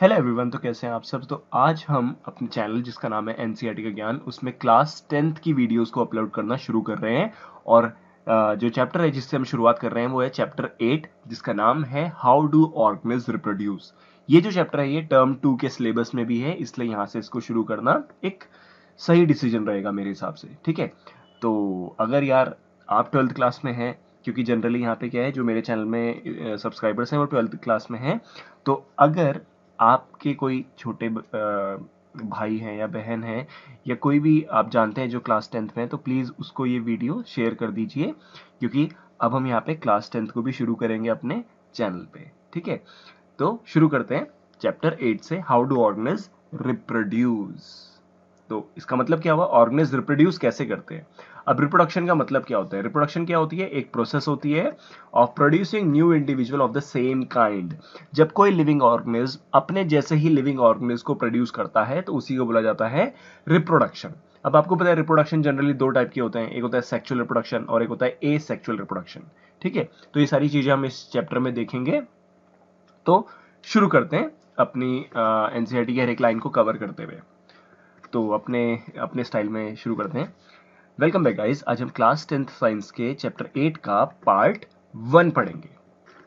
Hello everyone. तो कैसे हैं आप सब। तो आज हम अपने चैनल जिसका नाम है एनसीईआरटी का ज्ञान उसमें क्लास 10th की वीडियोस को अपलोड करना शुरू कर रहे हैं। और जो चैप्टर है जिससे हम शुरुआत कर रहे हैं वो है चैप्टर 8 जिसका नाम है हाउ डू ऑर्गेनिज रिप्रोड्यूस। ये जो चैप्टर है ये टर्म 2 के सिलेबस में भी है, इसलिए यहाँ से इसको शुरू करना एक सही डिसीजन रहेगा मेरे हिसाब से। ठीक है, तो अगर यार आप 12th क्लास में हैं, क्योंकि जनरली यहाँ पे क्या है जो मेरे चैनल में सब्सक्राइबर्स हैं वो 12th क्लास में हैं, तो अगर आपके कोई छोटे भाई हैं या बहन हैं या कोई भी आप जानते हैं जो क्लास 10th में है, तो प्लीज़ उसको ये वीडियो शेयर कर दीजिए, क्योंकि अब हम यहाँ पे क्लास 10th को भी शुरू करेंगे अपने चैनल पे। ठीक है, तो शुरू करते हैं चैप्टर 8 से, हाउ डू ऑर्गेनिज रिप्रोड्यूस। तो इसका मतलब क्या हुआ, ऑर्गेनिज रिप्रोड्यूस कैसे करते हैं। अब रिप्रोडक्शन का मतलब क्या होता है। रिप्रोडक्शन क्या होती है, एक प्रोसेस होती है of producing new individual of the same kind. जब कोई लिविंग ऑर्गेनिज्म अपने जैसे ही लिविंग ऑर्गेनिज्म को प्रोड्यूस करता है तो उसी को बोला जाता है रिप्रोडक्शन। अब आपको पता है रिप्रोडक्शन जनरली दो टाइप के होते हैं, एक होता है सेक्सुअल रिप्रोडक्शन और एक होता है एसेक्सुअल रिप्रोडक्शन। ठीक है, तो ये सारी चीजें हम इस चैप्टर में देखेंगे। तो शुरू करते हैं अपनी एनसीईआरटी की हर एक लाइन को कवर करते हुए। तो अपने अपने स्टाइल में शुरू करते हैं। Welcome back guys. आज हम क्लास 10th साइंस के चैप्टर 8 का पार्ट 1 पढ़ेंगे।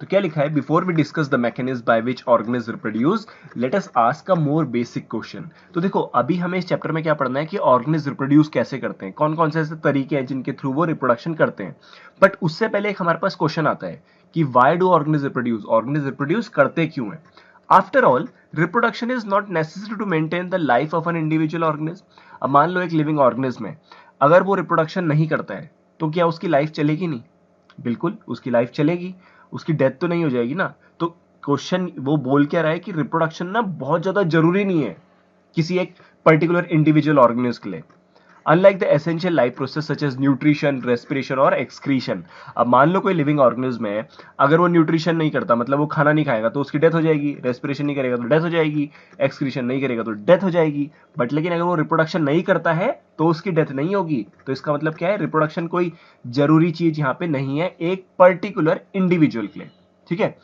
तो क्या लिखा है, before we discuss the mechanism by which organism reproduce let us ask a more basic question. तो देखो अभी हमें इस चैप्टर में क्या पढ़ना है कि ऑर्गेनिज्म रिप्रोड्यूस कैसे करते हैं, कौन कौन से ऐसे तरीके हैं जिनके थ्रू वो रिप्रोडक्शन करते हैं। बट उससे पहले एक हमारे पास क्वेश्चन आता है कि why do organism reproduce, organism reproduce करते क्यों है। After all reproduction is not necessary to maintain the life of an individual organism. अब मान लो एक लिविंग ऑर्गेनिज्म है, अगर वो रिप्रोडक्शन नहीं करता है तो क्या उसकी लाइफ चलेगी नहीं। बिल्कुल उसकी लाइफ चलेगी, उसकी डेथ तो नहीं हो जाएगी ना। तो क्वेश्चन वो बोल क्या रहा है कि रिप्रोडक्शन ना बहुत ज्यादा जरूरी नहीं है किसी एक पर्टिकुलर इंडिविजुअल ऑर्गेनिज्म के लिए, unlike the essential life process such as nutrition, respiration और एक्सक्रीशन। अब मान लो कोई लिविंग ऑर्गेनिज्म है, अगर वो न्यूट्रिशन नहीं करता मतलब वो खाना नहीं खाएगा तो उसकी डेथ हो जाएगी, रेस्पिरेशन नहीं करेगा तो डेथ हो जाएगी, एक्सक्रीशन नहीं करेगा तो डेथ हो जाएगी। बट लेकिन अगर वो रिप्रोडक्शन नहीं करता है तो उसकी डेथ नहीं होगी। तो इसका मतलब क्या है, रिप्रोडक्शन कोई जरूरी चीज यहाँ पे नहीं है एक पर्टिकुलर इंडिविजुअल के लिए। ठीक है,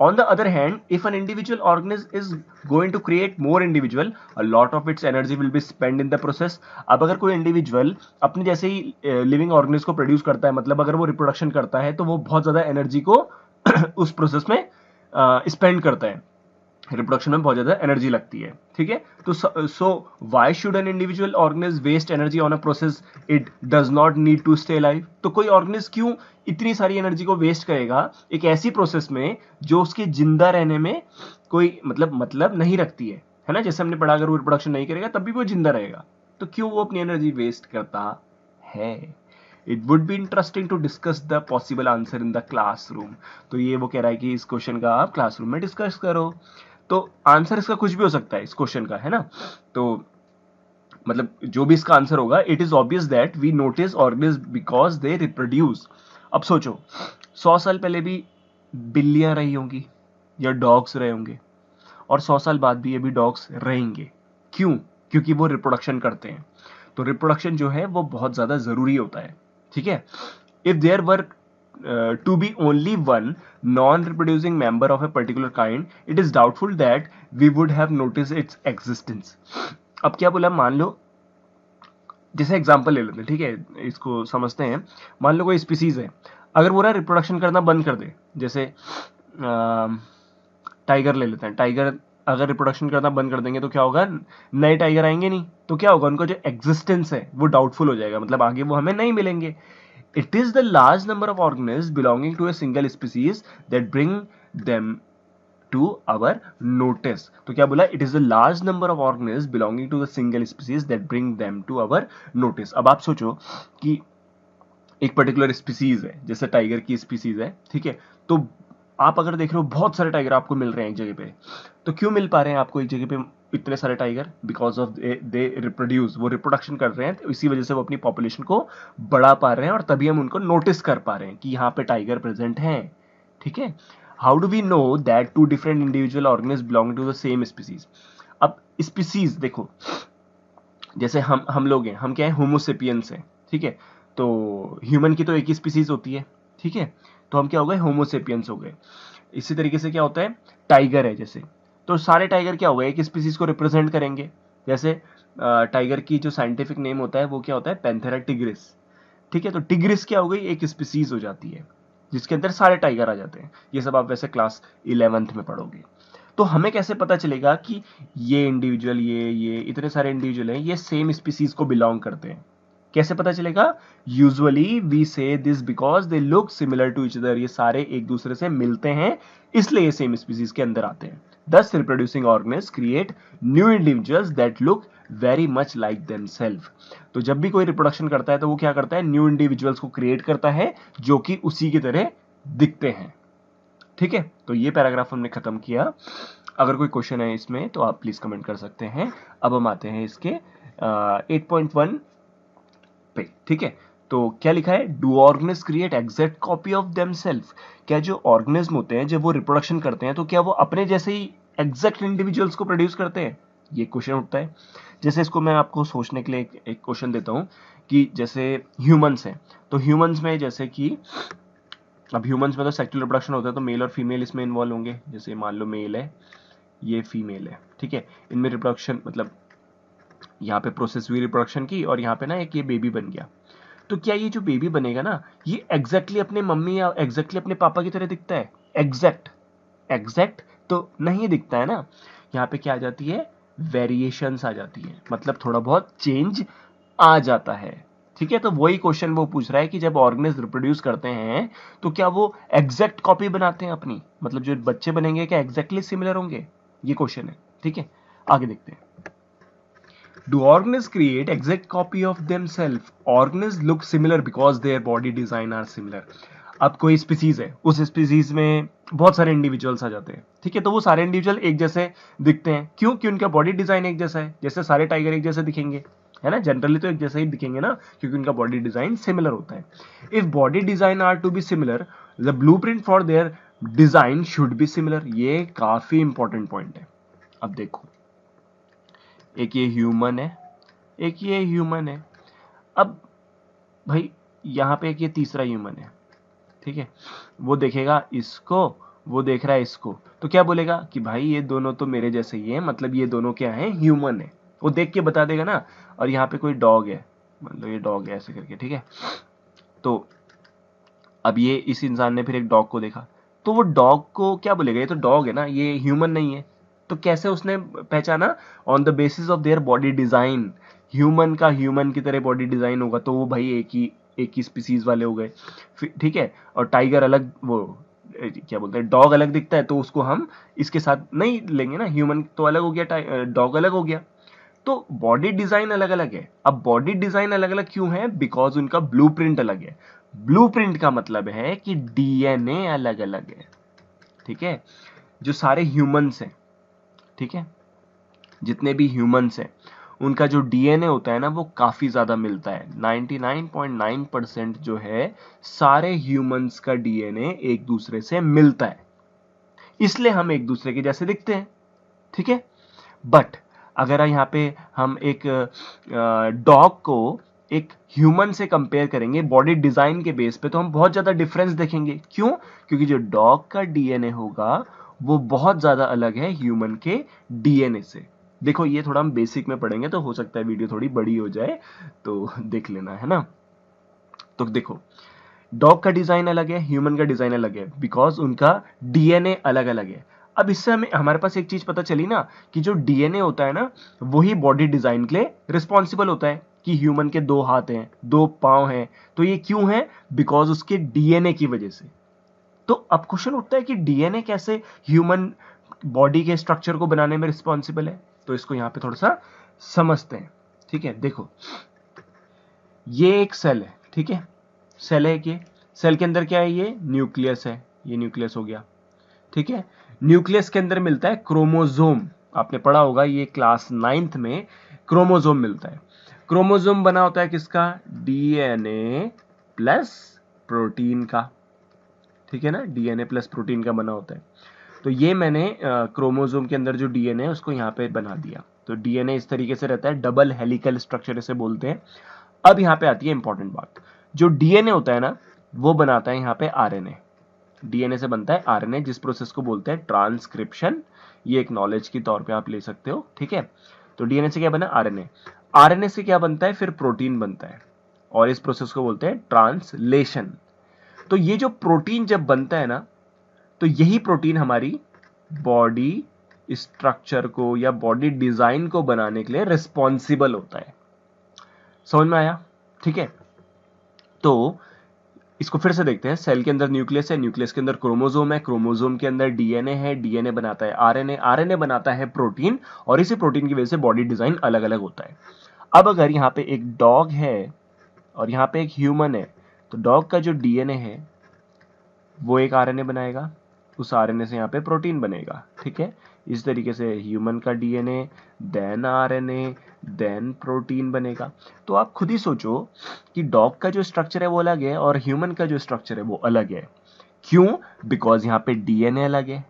on the other hand, if an individual organism is going to create more individual, a lot of its energy will be spent in the process. अब अगर कोई इंडिविजुअल अपने जैसे ही लिविंग ऑर्गेनिज्म को प्रोड्यूस करता है, मतलब अगर वो रिप्रोडक्शन करता है तो वो बहुत ज्यादा एनर्जी को उस प्रोसेस में स्पेंड करता है। रिप्रोडक्शन में बहुत ज्यादा एनर्जी लगती है। ठीक है, तो so why should an individual organism waste energy on a process it does not need to stay live. तो कोई ऑर्गेनिज्म क्यों इतनी सारी एनर्जी को वेस्ट करेगा एक ऐसी प्रोसेस में जो उसके जिंदा रहने में कोई मतलब नहीं रखती है ना। जैसे हमने पढ़ा, अगर वो रिप्रोडक्शन नहीं करेगा तब भी वो जिंदा रहेगा, तो क्यों वो अपनी एनर्जी वेस्ट करता है। It would be interesting to discuss the possible answer in the classroom. तो ये वो कह रहा है कि इस क्वेश्चन का आप क्लासरूम में डिस्कस करो। तो आंसर इसका कुछ भी हो सकता है इस क्वेश्चन का, है ना। तो मतलब जो भी इसका आंसर होगा, it is obvious that we notice organism because they reproduce. अब सोचो 100 साल पहले भी बिल्लियां रही होंगी या डॉग्स रहे होंगे, और 100 साल बाद भी ये भी डॉग्स रहेंगे। क्यों, क्योंकि वो रिप्रोडक्शन करते हैं। तो रिप्रोडक्शन जो है वो बहुत ज्यादा जरूरी होता है। ठीक है, if there were to be only one non-reproducing member of a particular kind, it is doubtful that we would have noticed its existence. अब क्या बोला, मान लो जैसे एग्जांपल ले लेते हैं, ठीक है, इसको समझते हैं। मान लो कोई स्पीसीज है, अगर वो ना रिप्रोडक्शन करना बंद कर दे, जैसे टाइगर ले लेते हैं। टाइगर अगर रिप्रोडक्शन करना बंद कर देंगे तो क्या होगा, नए टाइगर आएंगे नहीं, तो क्या होगा, उनका जो एग्जिस्टेंस है वो डाउटफुल हो जाएगा, मतलब आगे वो हमें नहीं मिलेंगे। It is the large number of organisms belonging to a single species that bring them to our notice. तो क्या बोला, it is the large number of organisms belonging to the single species that bring them to our notice. अब आप सोचो कि एक particular species है, जैसे टाइगर की स्पीसीज है, ठीक है, तो आप अगर देख रहे हो बहुत सारे टाइगर आपको मिल रहे हैं एक जगह पे, तो क्यों मिल पा रहे हैं आपको एक जगह पे इतने सारे tiger, because of they reproduce, वो रिप्रोडक्शन कर रहे हैं, तो इसी वजह से वो अपनी पॉपुलेशन को बढ़ा पा रहे हैं और तभी हम उनको नोटिस कर पा रहे हैं कि यहाँ पे टाइगर प्रेजेंट हैं। ठीक है, how do we know that two different individual organism belonging to the same species. अब स्पीसीज देखो, जैसे हम लोग हैं, हम क्या है, होमोसेपियंस हैं। ठीक है, तो ह्यूमन की तो एक ही स्पीसीज होती है। ठीक है, तो हम क्या हो गए, होमोसेपियंस हो गए। इसी तरीके से क्या होता है, टाइगर है जैसे, तो सारे टाइगर क्या होगा, एक स्पीसीज को रिप्रेजेंट करेंगे। जैसे टाइगर की जो साइंटिफिक नेम होता है वो क्या होता है, पैंथेरा टिग्रिस। ठीक है, तो टिग्रिस क्या हो गई, एक स्पीसीज हो जाती है जिसके अंदर सारे टाइगर आ जाते हैं। ये सब आप वैसे क्लास 11th में पढ़ोगे। तो हमें कैसे पता चलेगा कि ये इंडिविजुअल, ये इतने सारे इंडिविजुअल हैं, ये सेम स्पीसीज को बिलोंग करते हैं? कैसे पता चलेगा? Usually we say this because they look similar to each other. ये सारे एक दूसरे से मिलते हैं, इसलिए ये सेम स्पीसीज के अंदर आते हैं। Thus reproducing organisms create new individuals that look very much like themselves। तो जब भी कोई रिप्रोडक्शन करता है तो वो क्या करता है, न्यू इंडिविजुअल्स को क्रिएट करता है जो कि उसी की तरह दिखते हैं। ठीक है, तो ये पैराग्राफ हमने खत्म किया। अगर कोई क्वेश्चन है इसमें तो आप प्लीज कमेंट कर सकते हैं। अब हम आते हैं इसके 8.1 पे। ठीक है, तो क्या लिखा है, do organism create exact copy of themselves. क्या जो ऑर्गेनिज्म होते हैं जब वो रिप्रोडक्शन करते हैं तो क्या वो अपने जैसे ही एग्जैक्ट इंडिविजुअल्स को प्रोड्यूस करते हैं? ये क्वेश्चन उठता है। जैसे इसको मैं आपको सोचने के लिए एक क्वेश्चन देता हूं कि जैसे ह्यूमंस हैं, तो ह्यूमंस में जैसे कि अब ह्यूमंस में तो सेक्सुअल रिप्रोडक्शन होता है, तो मेल और फीमेल इसमें इन्वॉल्व होंगे। जैसे मान लो मेल है, ये फीमेल है। ठीक है, इनमें रिप्रोडक्शन मतलब यहाँ पे प्रोसेस हुई रिप्रोडक्शन की, और यहाँ पे ना एक ये बेबी बन गया। तो क्या ये जो बेबी बनेगा ना, ये एग्जैक्टली अपने मम्मी या एग्जैक्टली अपने पापा की तरह दिखता है? एग्जैक्ट तो नहीं दिखता है ना। यहाँ पे क्या आ जाती है, वेरिएशंस आ जाती है, मतलब थोड़ा बहुत चेंज आ जाता है। ठीक है, तो वही क्वेश्चन वो पूछ रहा है कि जब ऑर्गेनिज्म रिप्रोड्यूस करते हैं तो क्या वो एग्जैक्ट कॉपी बनाते हैं अपनी, मतलब जो बच्चे बनेंगे क्या एग्जैक्टली सिमिलर होंगे? ये क्वेश्चन है। ठीक है, आगे देखते हैं। Do organisms create exact copy of themselves? Organisms look similar because their body design are similar। अब कोई स्पीसीज है, उस स्पीसीज में बहुत सारे इंडिविजुअल्स आ जाते हैं। ठीक है, तो वो सारे इंडिविजुअल एक जैसे दिखते हैं, क्यों? कि उनका बॉडी डिजाइन एक जैसा है। जैसे सारे टाइगर एक जैसे दिखेंगे, है ना, जनरली तो एक जैसे ही दिखेंगे ना, क्योंकि उनका बॉडी डिजाइन सिमिलर होता है। If body design are to be similar, the blueprint for their design should be similar. ये काफी इंपॉर्टेंट पॉइंट है। अब देखो, एक ये ह्यूमन है, एक ये ह्यूमन है। अब भाई यहाँ पे एक ये तीसरा ह्यूमन है। ठीक है, वो देखेगा इसको, वो देख रहा है इसको, तो क्या बोलेगा कि भाई ये दोनों तो मेरे जैसे ही हैं, मतलब ये दोनों क्या हैं, ह्यूमन है। वो देख के बता देगा ना। और यहाँ पे कोई डॉग है, मतलब ये डॉग है ऐसे करके। ठीक है, तो अब ये इस इंसान ने फिर एक डॉग को देखा, तो वो डॉग को क्या बोलेगा, ये तो डॉग है ना, ये ह्यूमन नहीं है। तो कैसे उसने पहचाना? On the basis of their body design. Human का ह्यूमन की तरह बॉडी डिजाइन होगा तो वो भाई एक ही स्पीसीज वाले हो गए। ठीक है, और टाइगर अलग, वो क्या बोलते हैं, डॉग अलग दिखता है, तो उसको हम इसके साथ नहीं लेंगे ना। ह्यूमन तो अलग हो गया, डॉग अलग हो गया। तो बॉडी डिजाइन अलग अलग है। अब बॉडी डिजाइन अलग अलग क्यों है? बिकॉज उनका ब्लूप्रिंट अलग है। ब्लूप्रिंट का मतलब है कि डीएनए अलग अलग है। ठीक है, जो सारे ह्यूमंस हैं, ठीक है, जितने भी ह्यूमंस हैं, उनका जो डीएनए होता है ना वो काफी ज्यादा मिलता है। 99.9% जो है सारे ह्यूमंस का डीएनए एक दूसरे से मिलता है, इसलिए हम एक दूसरे के जैसे दिखते हैं। ठीक है, बट अगर यहाँ पे हम एक डॉग को एक ह्यूमन से कंपेयर करेंगे बॉडी डिजाइन के बेस पे, तो हम बहुत ज्यादा डिफरेंस देखेंगे। क्यों? क्योंकि जो डॉग का डीएनए होगा वो बहुत ज्यादा अलग है ह्यूमन के डीएनए से। देखो, ये थोड़ा हम बेसिक में पढ़ेंगे तो हो सकता है वीडियो थोड़ी बड़ी हो जाए, तो देख लेना, है ना। तो देखो, डॉग का डिजाइन अलग है, ह्यूमन का डिजाइन अलग है, बिकॉज उनका डीएनए अलग अलग है। अब इससे हमें हमारे पास एक चीज पता चली ना कि जो डीएनए होता है ना वही बॉडी डिजाइन के लिए रिस्पॉन्सिबल होता है। कि ह्यूमन के 2 हाथ हैं, 2 पांव हैं, तो ये क्यों है? बिकॉज उसके डीएनए की वजह से। तो अब क्वेश्चन उठता है कि डीएनए कैसे ह्यूमन बॉडी के स्ट्रक्चर को बनाने में रिस्पॉन्सिबल है? तो इसको यहां पे थोड़ा सा समझते हैं। ठीक है, देखो, ये एक सेल है। ठीक है, सेल है। ये सेल के अंदर क्या है? ये न्यूक्लियस है, ये न्यूक्लियस हो गया। ठीक है, न्यूक्लियस के अंदर मिलता है क्रोमोसोम। आपने पढ़ा होगा ये क्लास 9th में, क्रोमोसोम मिलता है। क्रोमोसोम बना होता है किसका? डीएनए प्लस प्रोटीन का। ठीक है ना, डीएनए प्लस प्रोटीन का बना होता है। तो ये मैंने क्रोमोसोम के अंदर जो डीएनए है उसको यहाँ पे बना दिया। तो डीएनए इस तरीके से रहता है, डबल हेलिकल स्ट्रक्चर इसे बोलते हैं। अब यहाँ पे आती है इंपॉर्टेंट बात। जो डीएनए होता है ना वो बनाता है यहाँ पे आरएनए। डीएनए से बनता है आरएनए, जिस प्रोसेस को बोलते हैं ट्रांसक्रिप्शन, ये एक नॉलेज के तौर पे आप ले सकते हो, ठीक है। तो डीएनए से क्या बना, आरएनए। आरएनए से क्या बनता है, फिर प्रोटीन बनता है, और इस प्रोसेस को बोलते हैं ट्रांसलेशन। तो ये जो प्रोटीन जब बनता है ना, तो यही प्रोटीन हमारी बॉडी स्ट्रक्चर को या बॉडी डिजाइन को बनाने के लिए रिस्पॉन्सिबल होता है। समझ में आया, ठीक है। तो इसको फिर से देखते हैं। सेल के अंदर न्यूक्लियस है, न्यूक्लियस के अंदर क्रोमोसोम है, क्रोमोसोम के अंदर डीएनए है, डीएनए बनाता है आरएनए, आरएनए बनाता है प्रोटीन, और इसी प्रोटीन की वजह से बॉडी डिजाइन अलग अलग होता है। अब अगर यहाँ पे एक डॉग है और यहाँ पे एक ह्यूमन है, तो डॉग का जो डीएनए है वो एक आरएनए बनाएगा, उस आरएनए से यहाँ पे प्रोटीन बनेगा, ठीक है। इस तरीके से ह्यूमन का DNA, then RNA, then protein बनेगा। तो आप खुद ही सोचो कि डॉग का जो स्ट्रक्चर है वो अलग है और ह्यूमन का जो स्ट्रक्चर है वो अलग है। क्यों? बिकॉज यहाँ पे डीएनए अलग है,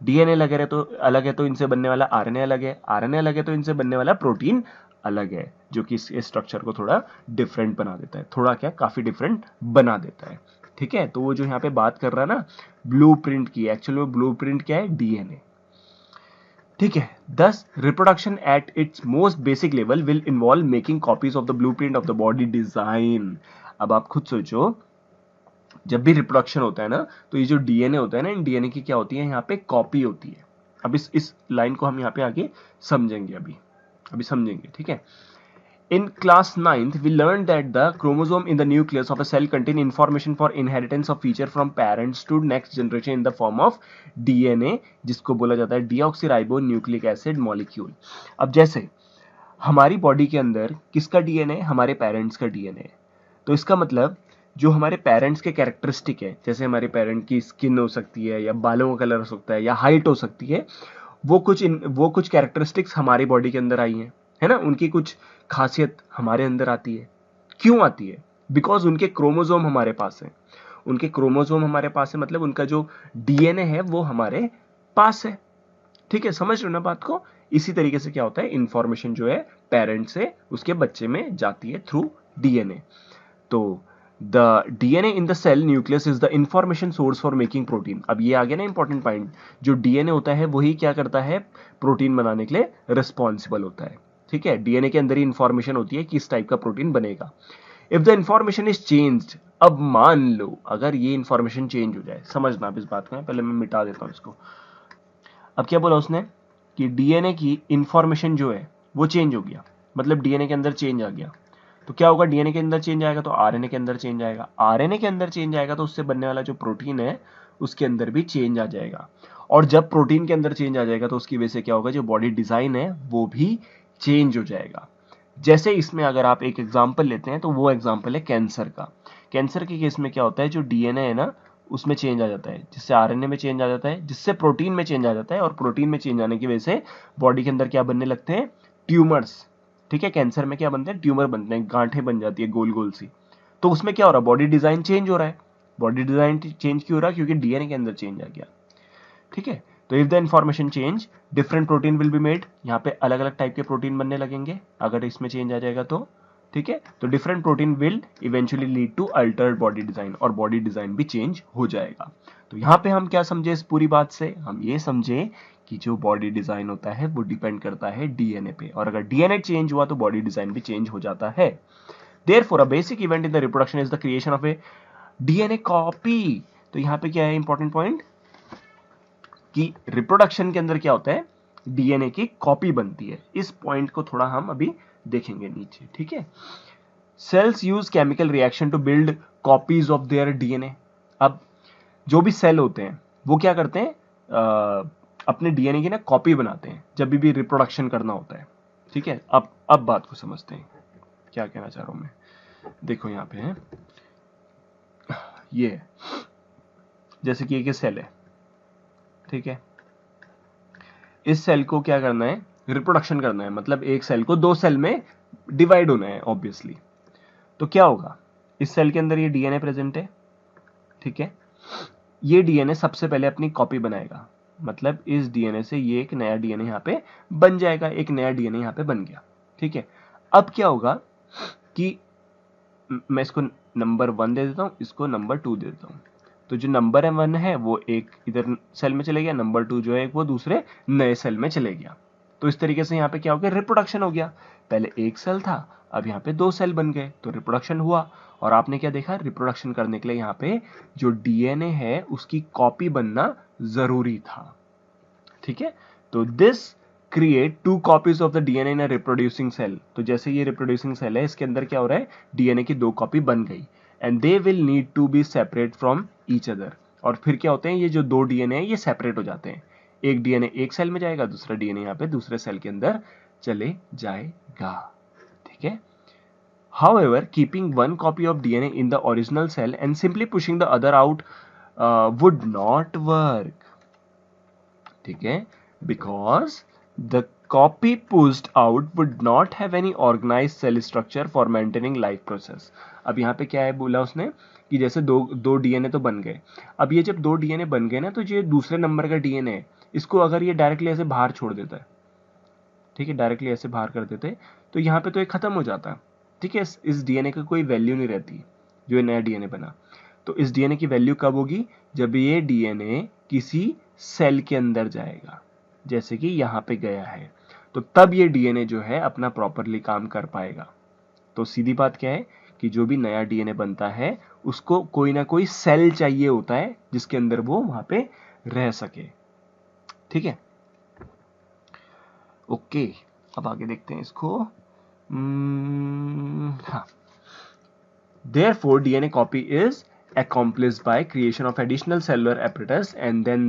डीएनए अलग है तो इनसे बनने वाला आरएनए अलग है, आरएनए अलग है तो इनसे बनने वाला प्रोटीन अलग है, जो कि इस स्ट्रक्चर को थोड़ा डिफरेंट बना देता है, थोड़ा क्या, काफी डिफरेंट बना देता है, ठीक है। तो वो जो यहाँ पे बात कर रहा है ना ब्लूप्रिंट की, एक्चुअली वो ब्लूप्रिंट क्या है, डीएनए, ठीक है। दस reproduction at its most basic level will involve making copies of the blueprint of the body design. अब आप खुद सोचो, जब भी रिप्रोडक्शन होता है ना, तो ये जो डीएनए होता है ना, इन डीएनए की क्या होती है, यहाँ पे कॉपी होती है। अब इस लाइन को हम यहाँ पे आगे समझेंगे, अभी समझेंगे, ठीक है। In class 9th, we learned that the chromosome in the nucleus of a cell contain information for inheritance of feature from parents to next generation in the form of DNA, जिसको बोला जाता है डीऑक्सीराइबो न्यूक्लिक एसिड मॉलिक्यूल। अब जैसे हमारी body के अंदर किसका डीएनए, हमारे पेरेंट्स का डीएनए, तो इसका मतलब जो हमारे पेरेंट्स के कैरेक्टरिस्टिक है, जैसे हमारे पेरेंट की स्किन हो सकती है, या बालों का कलर हो सकता है, या हाइट हो सकती है, वो कुछ कैरेक्टरिस्टिक्स हमारी बॉडी के अंदर आई हैं, है ना, उनकी कुछ खासियत हमारे अंदर आती है। क्यों आती है? बिकॉज उनके क्रोमोसोम हमारे पास है, उनके क्रोमोसोम हमारे पास है, मतलब उनका जो डीएनए है वो हमारे पास है, ठीक है। समझ रहे हो ना बात को? इसी तरीके से क्या होता है, इंफॉर्मेशन जो है पेरेंट से उसके बच्चे में जाती है थ्रू डीएनए। तो the DNA in the cell nucleus is the information source for making protein. अब ये आ गया ना इंपॉर्टेंट पॉइंट, जो डीएनए होता है वही क्या करता है, प्रोटीन बनाने के लिए रिस्पॉन्सिबल होता है, ठीक है। डीएनए के अंदर ही इंफॉर्मेशन होती है कि इस टाइप का प्रोटीन बनेगा। If the information is changed, अब मान लो अगर ये इंफॉर्मेशन चेंज हो जाए, समझना आप इस बात को, पहले मैं मिटा देता हूं इसको। अब क्या बोला उसने कि डीएनए की इंफॉर्मेशन जो है वो चेंज हो गया, मतलब डीएनए के अंदर चेंज आ गया, तो क्या होगा, डीएनए के अंदर चेंज आएगा तो आरएनए के अंदर चेंज आएगा, आरएनए के अंदर चेंज आएगा तो उससे बनने वाला जो प्रोटीन है उसके अंदर भी चेंज आ जाएगा, और जब प्रोटीन के अंदर चेंज आ जाएगा तो उसकी वजह से क्या होगा, जो बॉडी डिजाइन है वो भी चेंज हो जाएगा। जैसे इसमें अगर आप एक एग्जांपल लेते हैं तो वो एग्जांपल है कैंसर का। कैंसर के केस में क्या होता है, जो डीएनए है ना उसमें चेंज आ जाता है, जिससे आरएनए में चेंज आ जाता है, जिससे प्रोटीन में चेंज आ जाता है, और प्रोटीन में चेंज आने की वजह से बॉडी के अंदर क्या बनने लगते हैं, ट्यूमर्स, ठीक है। कैंसर में क्या बनते हैं, ट्यूमर बनते हैं, गांठें बन जाती है गोल गोल सी। तो उसमें क्या हो रहा है, बॉडी डिजाइन चेंज हो रहा है। बॉडी डिजाइन चेंज क्यों हो रहा है, क्योंकि डीएनए के अंदर चेंज आ गया, ठीक है। तो if the information change, different protein will be made, यहाँ पे अलग अलग टाइप के प्रोटीन बनने लगेंगे अगर इसमें चेंज आ जाएगा तो, ठीक है। तो different protein will eventually lead to altered body design, और बॉडी डिजाइन भी चेंज हो जाएगा। तो यहाँ पे हम क्या समझे इस पूरी बात से, हम ये समझे कि जो बॉडी डिजाइन होता है वो डिपेंड करता है डीएनए पे, और अगर डीएनए चेंज हुआ तो बॉडी डिजाइन भी चेंज हो जाता है। Therefore a basic event in the reproduction is the creation of A DNA copy. तो यहाँ पे क्या है इंपॉर्टेंट पॉइंट, कि रिप्रोडक्शन के अंदर क्या होता है, डीएनए की कॉपी बनती है। इस पॉइंट को थोड़ा हम अभी देखेंगे नीचे, ठीक है। Cells use chemical reaction to build copies of their DNA. अब जो भी सेल होते हैं वो क्या करते हैं, अपने डीएनए की ना कॉपी बनाते हैं जब भी रिप्रोडक्शन करना होता है, ठीक है। अब बात को समझते हैं क्या कहना चाह रहा हूं मैं। देखो यहाँ पे है, ये है, जैसे कि एक सेल है, ठीक है। इस सेल को क्या करना है, रिप्रोडक्शन करना है, मतलब एक सेल को दो सेल में डिवाइड होना है ऑब्वियसली। तो क्या होगा, इस सेल के अंदर ये डीएनए प्रेजेंट है, ठीक है। ये डीएनए सबसे पहले अपनी कॉपी बनाएगा, मतलब इस डीएनए से ये एक नया डीएनए यहाँ पे बन जाएगा, एक नया डीएनए यहाँ पे बन गया, ठीक है। अब क्या होगा कि मैं इसको नंबर 1 दे देता हूं, इसको नंबर 2 दे देता हूं। तो जो नंबर 1 है वो एक इधर सेल में चले गया, नंबर 2 जो है वो दूसरे नए सेल में चले गया। तो इस तरीके से यहाँ पे क्या हो गया, रिप्रोडक्शन हो गया। पहले एक सेल था, अब यहाँ पे 2 सेल बन गए, तो रिप्रोडक्शन हुआ। और आपने क्या देखा, रिप्रोडक्शन करने के लिए यहाँ पे जो डीएनए है उसकी कॉपी बनना जरूरी था। ठीक है, तो this create 2 copies of the DNA in a reproducing cell. तो जैसे ये रिप्रोड्यूसिंग सेल है, इसके अंदर क्या हो रहा है, डीएनए की 2 कॉपी बन गई, and they will need to be separate from each other. और फिर क्या होते हैं, ये जो 2 डीएनए है ये सेपरेट हो जाते हैं। एक डीएनए एक सेल में जाएगा, दूसरा डीएनए यहाँ पे दूसरे सेल के अंदर चले जाएगा। ठीक है, however keeping one copy of DNA in the original cell and simply pushing the other out would not work. ठीक है, because the copy pushed out would not have any organized cell structure for maintaining life process. अब यहाँ पे क्या है बोला उसने कि जैसे दो डीएनए तो बन गए, अब ये जब 2 डीएनए बन गए ना, तो ये दूसरे नंबर का डीएनए है, इसको अगर ये डायरेक्टली ऐसे बाहर छोड़ देता है, ठीक है, डायरेक्टली ऐसे बाहर कर देते, तो यहाँ पे तो ये खत्म हो जाता। ठीक है, इस डीएनए का कोई वैल्यू नहीं रहती, जो नया डीएनए बना। तो इस डीएनए की वैल्यू कब होगी, जब ये डीएनए किसी सेल के अंदर जाएगा, जैसे कि यहाँ पे गया है, तो तब ये डीएनए जो है अपना प्रॉपरली काम कर पाएगा। तो सीधी बात क्या है कि जो भी नया डीएनए बनता है उसको कोई ना कोई सेल चाहिए होता है जिसके अंदर वो वहां पे रह सके। ठीक है, ओके, अब आगे देखते हैं इसको। हाँ, therefore DNA copy is accomplished by creation of additional cellular apparatus and then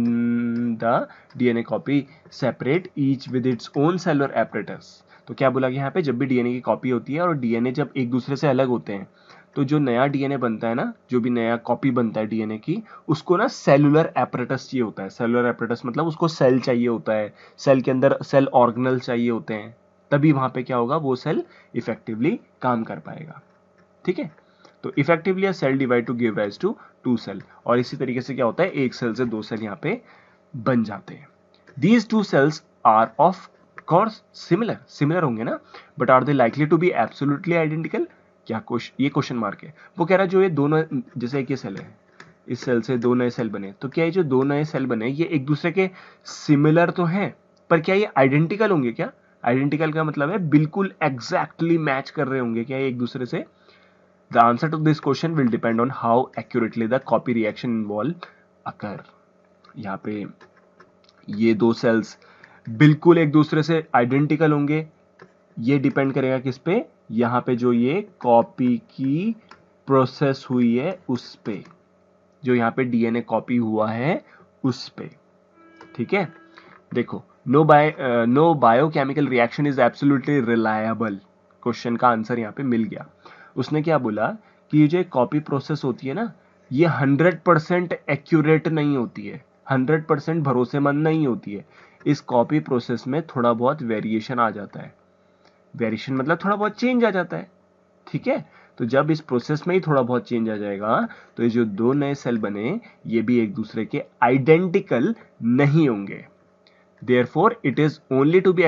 the DNA copy separate each with its own cellular apparatus. तो क्या बोला कि यहाँ पे जब भी डीएनए की कॉपी होती है और डीएनए जब एक दूसरे से अलग होते हैं, तो जो नया डीएनए बनता है ना, जो भी नया कॉपी बनता है डीएनए की, उसको ना सेलुलर एपरेटस चाहिए होता है। सेलुलर एपरेटस मतलब उसको सेल चाहिए होता है, सेल के अंदर सेल ऑर्गेनल चाहिए होते हैं, तभी वहां पे क्या होगा, वो सेल इफेक्टिवली काम कर पाएगा। ठीक है, तो effectively cell divide to give rise to 2 cell, और इसी तरीके से क्या होता है, एक सेल से 2 सेल यहाँ पे बन जाते हैं। These 2 cells are of course similar होंगे ना, but are they likely to be absolutely identical? क्या ये क्वेश्चन मार्क है। वो कह रहा है जो ये दोनों, जैसे एक ये सेल है, इस सेल से 2 नए सेल बने, तो क्या ये जो 2 नए सेल बने ये एक दूसरे के सिमिलर तो हैं, पर क्या ये आइडेंटिकल होंगे? क्या आइडेंटिकल का मतलब है बिल्कुल एग्जैक्टली मैच कर रहे होंगे क्या ये एक दूसरे से? The answer to this question will depend on how accurately the copy reaction involved occur. यहाँ पे ये 2 सेल्स बिल्कुल एक दूसरे से आइडेंटिकल होंगे, ये डिपेंड करेगा किस पे, यहाँ पे जो ये कॉपी की प्रोसेस हुई है उस पे, जो यहाँ पे डीएनए कॉपी हुआ है उस पे। ठीक है, देखो, no biochemical reaction is absolutely reliable. Question का आंसर यहाँ पे मिल गया। उसने क्या बोला कि ये जो कॉपी प्रोसेस होती है ना, ये 100% एक्यूरेट नहीं होती है, 100% भरोसेमंद नहीं होती है। इस कॉपी प्रोसेस में थोड़ा बहुत वेरिएशन आ जाता है, वेरिएशन मतलब थोड़ा बहुत चेंज आ जाता है। ठीक है, तो जब इस प्रोसेस में ही थोड़ा बहुत चेंज आ जाएगा, तो ये जो 2 नए सेल बने ये भी एक दूसरे के आइडेंटिकल नहीं होंगे। Therefore, it is only to be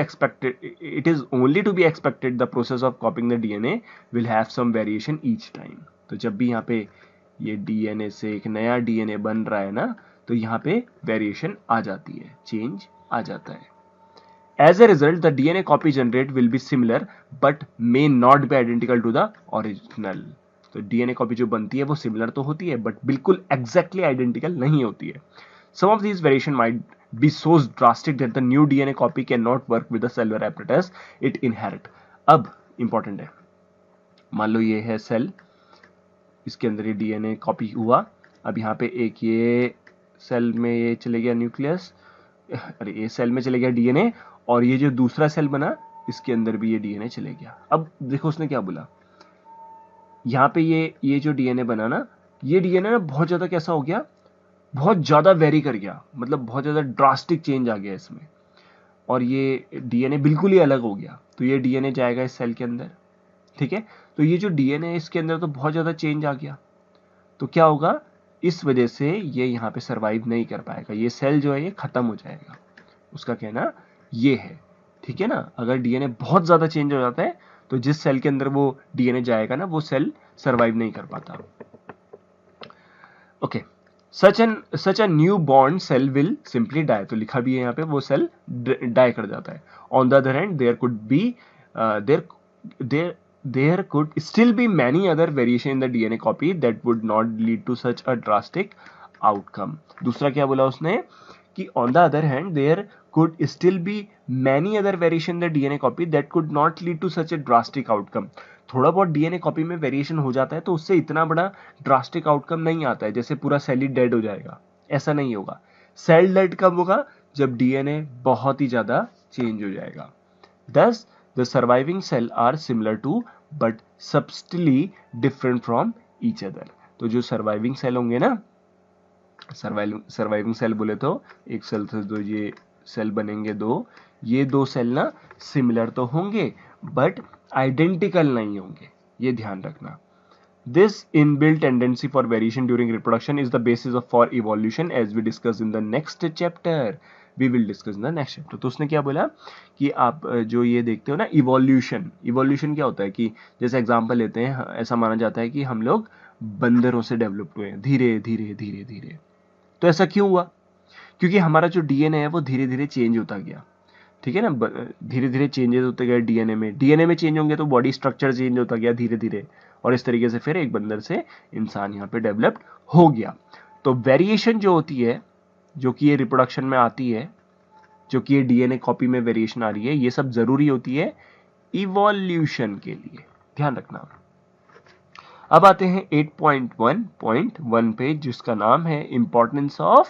expected the process of copying the DNA will have some variation each time. तो जब भी यहाँ पे ये DNA से एक नया DNA बन रहा है ना, तो यहाँ पे वेरिएशन आ जाती है, चेंज आ जाता है। As a result, the DNA copy generate will be similar but may not be identical to the original. तो DNA कॉपी जो बनती है वो सिमिलर तो होती है बट बिल्कुल एग्जैक्टली आइडेंटिकल नहीं होती है। Some of these variation might be so drastic that the new DNA copy cannot work with the cellular apparatus it inherit. अब इंपॉर्टेंट है, मान लो ये है सेल, इसके अंदर ये डीएनए कॉपी हुआ, अब यहाँ पे एक ये सेल में ये चले गया न्यूक्लियस, अरे ये सेल में चले गया डीएनए, और ये जो दूसरा सेल बना इसके अंदर भी ये डीएनए चले गया। अब देखो उसने क्या बोला, यहाँ पे ये जो डीएनए बना ना, ये डीएनए ना बहुत ज्यादा कैसा हो गया, बहुत ज्यादा वेरी कर गया, मतलब बहुत ज्यादा ड्रास्टिक चेंज आ गया इसमें, और ये डीएनए बिल्कुल ही अलग हो गया। तो ये डीएनए जाएगा इस सेल के अंदर, ठीक है, तो ये जो डीएनए इसके अंदर तो बहुत ज्यादा चेंज आ गया, तो क्या होगा, इस वजह से ये यहाँ पे सरवाइव नहीं कर पाएगा, ये सेल जो है ये खत्म हो जाएगा। उसका कहना ये है, ठीक है ना। अगर डीएनए बहुत ज्यादा चेंज हो जाता है तो जिस सेल के अंदर वो डीएनए जाएगा ना, वो सेल सरवाइव नहीं कर पाता। Okay, such a newborn cell will simply die, तो लिखा भी है यहाँ पे वो सेल डाई कर जाता है. On the other hand there could be there could still be many other variation in the DNA copy that would not lead to such a drastic outcome. दूसरा क्या बोला उसने कि on the other hand there could still be many other variation in the DNA copy that could not lead to such a drastic outcome. थोड़ा बहुत DNA copy में variation हो जाता है तो उससे इतना बड़ा ड्रास्टिक आउटकम नहीं आता है, जैसे पूरा सेल ही डेड हो जाएगा, ऐसा नहीं होगा. सेल डेड कब होगा? जब डीएनए बहुत ही ज्यादा चेंज हो जाएगा. Thus, the surviving cell are similar to but subtly different from each other. तो जो सर्वाइविंग सेल होंगे ना, सर्वाइविंग सेल बोले तो एक सेल से दो ये सेल बनेंगे दो, ये दो सेल ना सिमिलर तो होंगे बट आइडेंटिकल नहीं होंगे, ये ध्यान रखना. This inbuilt tendency for variation during reproduction is the basis of for evolution as we discuss in the next chapter. We will discuss in the next chapter. तो उसने क्या बोला कि आप जो ये देखते हो ना इवोल्यूशन क्या होता है कि जैसे एग्जांपल लेते हैं, ऐसा माना जाता है कि हम लोग बंदरों से डेवलप हुए हैं धीरे धीरे धीरे धीरे. तो ऐसा क्यों हुआ? क्योंकि हमारा जो डीएनए है वो धीरे धीरे चेंज होता गया. ठीक है ना, धीरे धीरे चेंजेस होते गए डीएनए में चेंज होंगे तो बॉडी स्ट्रक्चर चेंज होता गया धीरे धीरे, और इस तरीके से फिर एक बंदर से इंसान यहाँ पे डेवलप्ड हो गया. तो वेरिएशन जो होती है, जो कि ये रिप्रोडक्शन में आती है, जो कि ये डीएनए कॉपी में वेरिएशन आ रही है, ये सब जरूरी होती है इवोल्यूशन के लिए, ध्यान रखना. अब आते हैं 8.1.1 पे, जिसका नाम है इंपॉर्टेंस ऑफ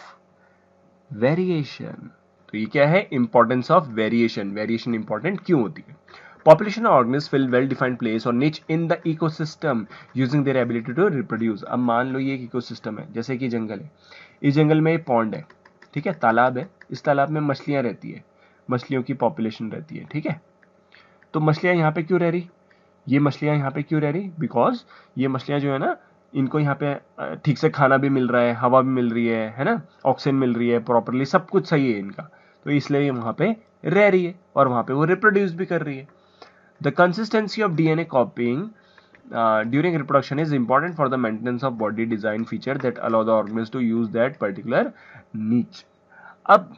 वेरिएशन. तो ये क्या है? Importance of variation. Variation important क्यों होती है? Population of organisms fill well-defined place or niche in the ecosystem using their ability to reproduce. अब मान लो ये एक इकोसिस्टम है, जैसे कि जंगल है, इस जंगल में एक पॉन्ड है, ठीक है, तालाब है, इस तालाब में मछलियां रहती है, मछलियों की पॉपुलेशन रहती है, ठीक है. तो मछलियां यहाँ पे क्यों रह रही? ये मछलियां यहाँ पे क्यों रह रही? बिकॉज ये मछलियां जो है ना, इनको यहाँ पे ठीक से खाना भी मिल रहा है, हवा भी मिल रही है ना, ऑक्सीजन मिल रही है प्रॉपरली, सब कुछ सही है इनका, तो इसलिए ये वहां पे रह रही है और वहां पे वो रिप्रोड्यूस भी कर रही है. The consistency of DNA copying during reproduction is important for the maintenance of body design feature that allow the organisms to use that particular niche. अब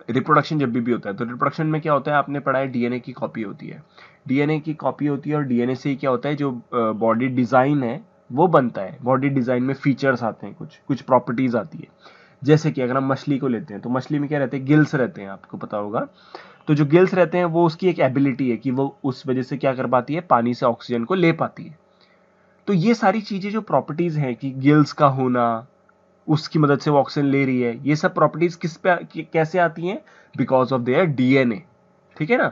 रिप्रोडक्शन जब भी होता है तो रिप्रोडक्शन में क्या होता है, आपने पढ़ा है डीएनए की कॉपी होती है, डीएनए की कॉपी होती है और डीएनए से ही क्या होता है, जो बॉडी डिजाइन है वो बनता है. बॉडी डिजाइन में फीचर्स आते हैं, कुछ प्रॉपर्टीज आती है. जैसे कि अगर हम मछली को लेते हैं तो मछली में क्या रहते हैं, गिल्स रहते हैं, आपको पता होगा. तो जो गिल्स रहते हैं वो उसकी एक एबिलिटी है कि वो उस वजह से क्या कर पाती है, पानी से ऑक्सीजन को ले पाती है. तो ये सारी चीजें जो प्रॉपर्टीज हैं कि गिल्स का होना, उसकी मदद से वो ऑक्सीजन ले रही है, ये सब प्रॉपर्टीज किस पे कैसे आती हैं? Because of their DNA. ठीक है ना.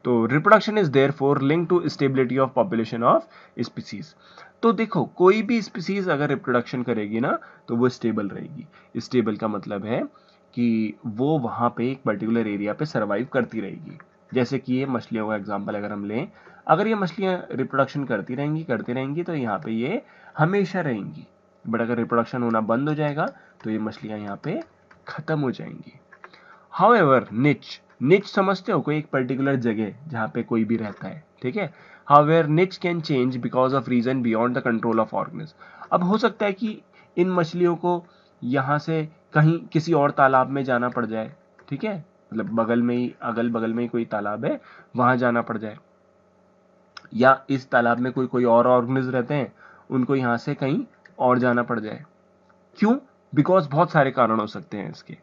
तो reproduction is therefore linked to stability of population of species. तो देखो, कोई भी स्पीसीज अगर रिप्रोडक्शन करेगी ना तो वो स्टेबल रहेगी. स्टेबल का मतलब है कि वो वहां पे एक पर्टिकुलर एरिया पे सर्वाइव करती रहेगी. जैसे कि ये मछलियों का एग्जांपल अगर हम लें, अगर ये मछलियां रिप्रोडक्शन करती रहेंगी तो यहाँ पे ये हमेशा रहेंगी. बट अगर रिप्रोडक्शन होना बंद हो जाएगा तो ये मछलियां यहाँ पे खत्म हो जाएंगी. हाउएवर निच समझते हो, कोई एक पर्टिकुलर जगह जहाँ पे कोई भी रहता है, ठीक है. However niche can change because of reason beyond the control of organism. अब हो सकता है कि इन मछलियों को यहाँ से कहीं किसी और तालाब में जाना पड़ जाए, ठीक है, मतलब बगल में ही, अगल बगल में ही कोई तालाब है, वहां जाना पड़ जाए, या इस तालाब में कोई और ऑर्गेनिज्म रहते हैं, उनको यहाँ से कहीं और जाना पड़ जाए. क्यों? बिकॉज बहुत सारे कारण हो सकते हैं इसके.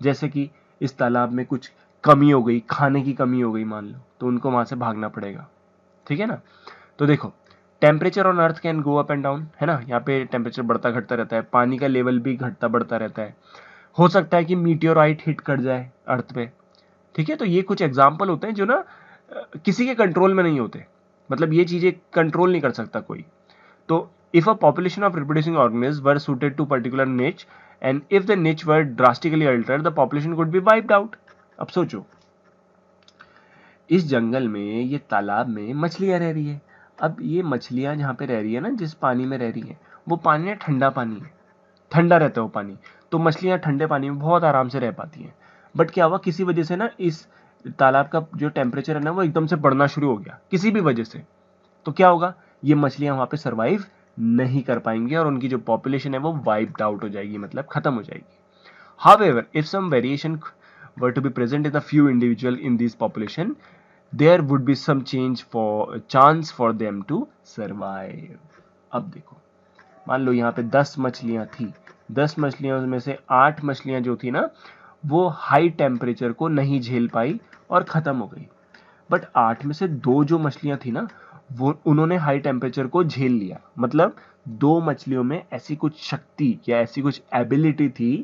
जैसे कि इस तालाब में कुछ कमी हो गई, खाने की कमी हो गई मान लो, तो उनको वहां से भागना पड़ेगा. ठीक है ना. तो देखो, temperature on earth can go up and down, है ना. यहाँ पे टेम्परेचर बढ़ता घटता रहता है, पानी का लेवल भी घटता बढ़ता रहता है. हो सकता है कि मीटियोराइट हिट कर जाए अर्थ पे. ठीक है. तो ये कुछ एग्जाम्पल होते हैं जो ना किसी के कंट्रोल में नहीं होते, मतलब ये चीजें कंट्रोल नहीं कर सकता कोई. तो if a population of reproducing organisms were suited to particular niche and if the niche were drastically altered, the population could be wiped out. अब सोचो, इस जंगल में, ये तालाब में मछलियां रह रही है. अब ये मछलियां जहां पे रह रही है ना, जिस पानी में रह रही है, वो पानी ना ठंडा पानी है, ठंडा रहता है वो पानी, तो मछलियां ठंडे पानी में बहुत आराम से रह पाती हैं. बट क्या हुआ, किसी वजह से ना इस तालाब का जो टेम्परेचर है ना वो एकदम से बढ़ना शुरू हो गया किसी भी वजह से. तो क्या होगा, ये मछलियां वहां पे सर्वाइव नहीं कर पाएंगे और उनकी जो पॉपुलेशन है वो वाइप्ड आउट हो जाएगी, मतलब खत्म हो जाएगी. However, if some variation were to be present in a few individual in this population, there would be some chance for them to survive. अब देखो, मान लो यहाँ पे 10 मछलियां थी. 10 मछलियां में से 8 मछलियां जो थी ना, वो हाई टेम्परेचर को नहीं झेल पाई और खत्म हो गई. बट 8 में से 2 जो मछलियां थी ना, वो उन्होंने हाई टेम्परेचर को झेल लिया. मतलब 2 मछलियों में ऐसी कुछ शक्ति या ऐसी कुछ एबिलिटी थी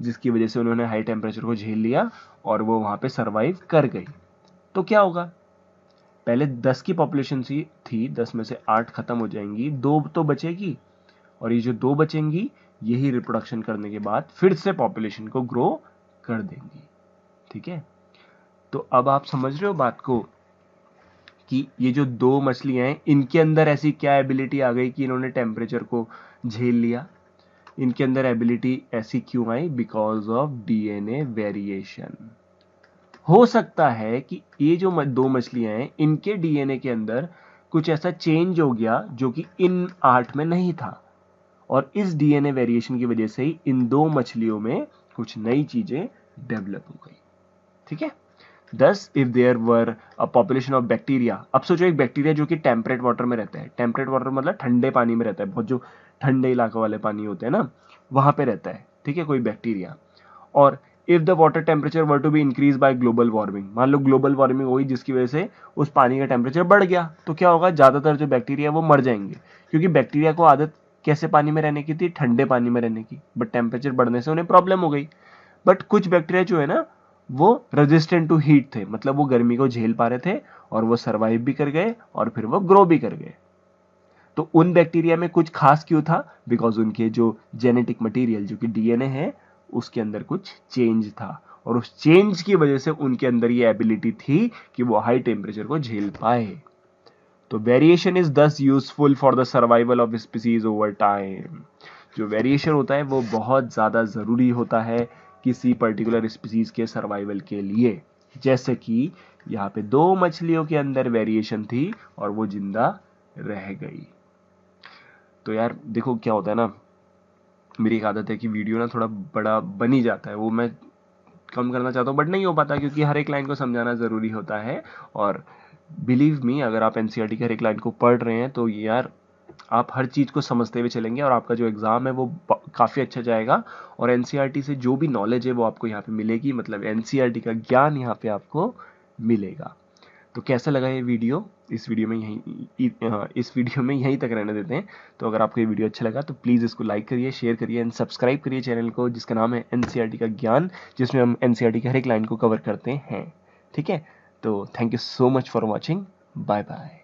जिसकी वजह से उन्होंने हाई टेम्परेचर को झेल लिया और वो वहां पे सरवाइव कर गई. तो क्या होगा, पहले 10 की पॉपुलेशन थी, 10 में से 8 खत्म हो जाएंगी, 2 तो बचेगी और ये जो 2 बचेंगी यही रिप्रोडक्शन करने के बाद फिर से पॉपुलेशन को ग्रो कर देंगी. ठीक है, तो अब आप समझ रहे हो बात को कि ये जो 2 मछलियां हैं इनके अंदर ऐसी क्या एबिलिटी आ गई कि इन्होंने टेम्परेचर को झेल लिया. इनके अंदर एबिलिटी ऐसी क्यों आई, बिकॉज ऑफ डीएनए वेरिएशन. हो सकता है कि ये जो 2 मछलियां हैं इनके डीएनए के अंदर कुछ ऐसा चेंज हो गया जो कि इन 8 में नहीं था और इस डीएनए वेरिएशन की वजह से ही इन 2 मछलियों में कुछ नई चीजें डेवलप हो गई. ठीक है, Thus, if there were a population of bacteria, अब सोचो एक बैक्टीरिया जो कि टेम्परेट वाटर में रहता है. टेम्परेट वाटर मतलब ठंडे पानी में रहता है, बहुत जो ठंडे इलाके वाले पानी होते हैं ना, वहां पे रहता है. ठीक है, कोई बैक्टीरिया. और if the water temperature were to be increase by global warming, मान लो ग्लोबल वार्मिंग हुई जिसकी वजह से उस पानी का टेम्परेचर बढ़ गया, तो क्या होगा, ज्यादातर जो बैक्टीरिया वो मर जाएंगे. क्योंकि बैक्टीरिया को आदत कैसे पानी में रहने की थी, ठंडे पानी में रहने की. बट टेम्परेचर बढ़ने से उन्हें प्रॉब्लम हो गई. बट कुछ बैक्टीरिया जो है ना, वो रेजिस्टेंट टू हीट थे, मतलब वो गर्मी को झेल पा रहे थे और वो सरवाइव भी कर गए और फिर वो ग्रो भी कर गए. तो उन बैक्टीरिया में कुछ खास क्यों था, बिकॉज उनके जो जेनेटिक मटेरियल जो कि डीएनए है उसके अंदर कुछ चेंज था और उस चेंज की वजह से उनके अंदर ये एबिलिटी थी कि वो हाई टेम्परेचर को झेल पाए. तो वेरिएशन इज दस useful for the survival of species over time. जो वेरिएशन होता है वो बहुत ज्यादा जरूरी होता है किसी पर्टिकुलर स्पीसीज के सर्वाइवल के लिए. जैसे कि यहाँ पे 2 मछलियों के अंदर वेरिएशन थी और वो जिंदा रह गई. तो यार देखो क्या होता है ना, मेरी एक आदत है कि वीडियो ना थोड़ा बड़ा बन ही जाता है, वो मैं कम करना चाहता हूँ बट नहीं हो पाता क्योंकि हर एक लाइन को समझाना जरूरी होता है. और बिलीव मी, अगर आप एनसीईआरटी की हर एक लाइन को पढ़ रहे हैं तो यार आप हर चीज को समझते हुए चलेंगे और आपका जो एग्जाम है वो काफी अच्छा जाएगा. और एनसीईआरटी से जो भी नॉलेज है वो आपको यहाँ पे मिलेगी, मतलब एनसीईआरटी का ज्ञान यहाँ पे आपको मिलेगा. तो कैसा लगा ये वीडियो, इस वीडियो में यहीं तक रहने देते हैं. तो अगर आपको ये वीडियो अच्छा लगा तो प्लीज़ इसको लाइक करिए, शेयर करिए एंड सब्सक्राइब करिए चैनल को जिसका नाम है एनसीईआरटी का ज्ञान, जिसमें हम एनसीईआरटी की हर एक लाइन को कवर करते हैं. ठीक है, तो thank you so much for watching. Bye bye.